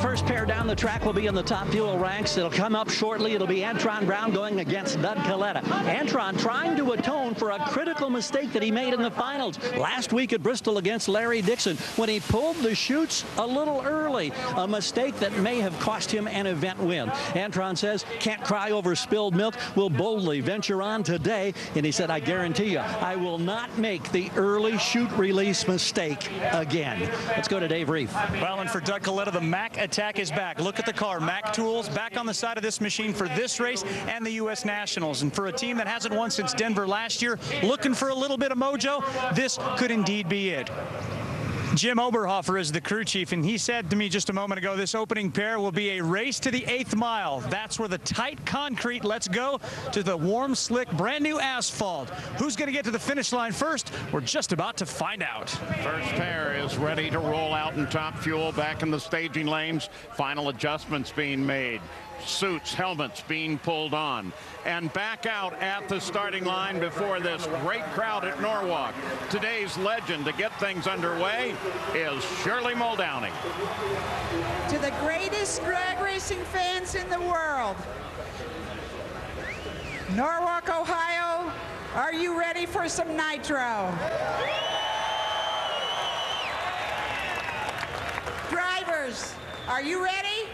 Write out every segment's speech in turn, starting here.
first pair down the track will be in the top fuel ranks. It'll come up shortly. It'll be Antron Brown going against Doug Kalitta. Antron trying to atone for a critical mistake that he made in the finals last week at Bristol against Larry Dixon when he pulled the chutes a little early, a mistake that may have cost him an event win. Antron says, can't cry over spilled milk, will boldly venture on today, and he said, I guarantee you, I will not make the early chute release mistake again. Let's go to Dave Reef. Well, and for Doug Kalitta, the Mack attack is back. Look at the car, Mack Tools, back on the side of this machine for this race and the U.S. Nationals. And for a team that hasn't won since Denver last year, looking for a little bit of mojo, this could indeed be it. Jim Oberhofer is the crew chief, and he said to me just a moment ago, this opening pair will be a race to the 8th mile. That's where the tight concrete lets go to the warm, slick, brand new asphalt. Who's going to get to the finish line first? We're just about to find out. First pair is ready to roll out in top fuel, back in the staging lanes. Final adjustments being made. Suits, helmets being pulled on, and back out at the starting line before this great crowd at Norwalk. Today's legend to get things underway is Shirley Muldowney. To the greatest drag racing fans in the world, Norwalk, Ohio, are you ready for some nitro? Drivers, are you ready?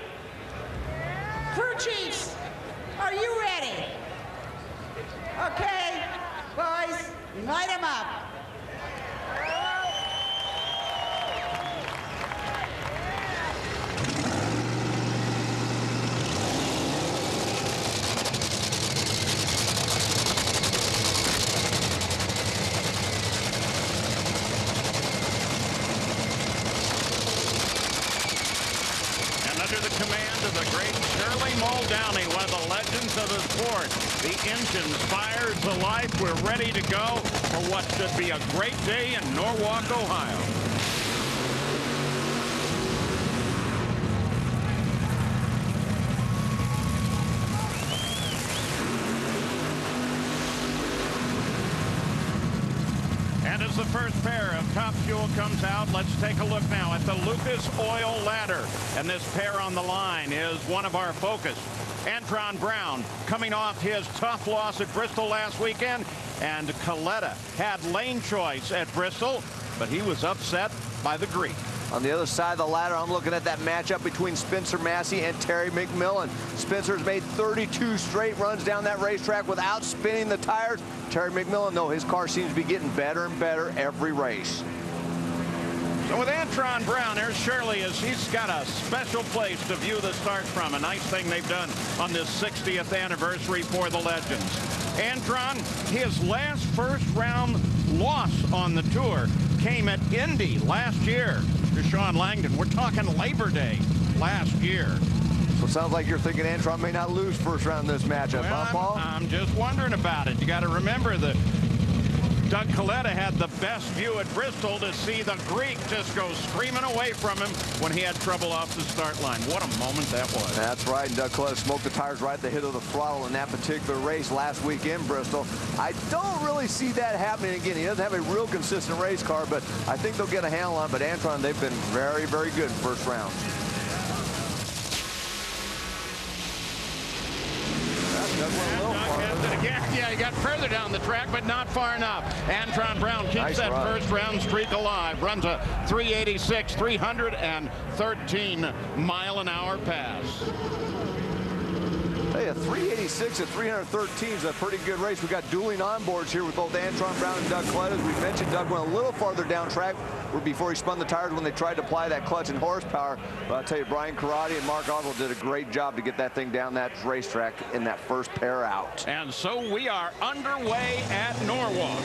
Crew chiefs, are you ready? Okay, boys, light them up. And under the command of the great Shirley Muldowney, one of the legends of the sport, the engine's fired to life. We're ready to go for what should be a great day in Norwalk, Ohio. And as the first pair of top fuel comes out, let's take a look now at the Lucas Oil ladder. And this pair on the line is one of our focus. Antron Brown coming off his tough loss at Bristol last weekend. And Kalitta had lane choice at Bristol, but he was upset by the Greek. On the other side of the ladder, I'm looking at that matchup between Spencer Massey and Terry McMillan. Spencer's made 32 straight runs down that racetrack without spinning the tires. Terry McMillan, though, his car seems to be getting better and better every race. So with Antron Brown, there's Shirley as he's got a special place to view the start from. A nice thing they've done on this 60th anniversary for the legends. Antron, his last first round loss on the tour came at Indy last year to Sean Langdon. We're talking Labor Day last year. So it sounds like you're thinking Antron may not lose first round in this matchup, Well, huh, Paul? I'm just wondering about it. You got to remember that Doug Kalitta had the best view at Bristol to see the Greek just go screaming away from him when he had trouble off the start line. What a moment that was. That's right, and Doug Kalitta smoked the tires right at the hit of the throttle in that particular race last week in Bristol. I don't really see that happening again. He doesn't have a real consistent race car, but I think they'll get a handle on it. But Antron, they've been very, very good in first round. Yeah, he got further down the track, but not far enough. Antron Brown keeps Nice that run. first round streak alive. Runs a 386, 313 mile an hour pass. Hey, a 386 at 313 is a pretty good race. We got dueling onboards here with both Antron Brown and Doug Kalitta. As we mentioned, Doug went a little farther down track before he spun the tires when they tried to apply that clutch and horsepower. But I'll tell you, Brian Karate and Mark Oswald did a great job to get that thing down that racetrack in that first pair out. And so we are underway at Norwalk.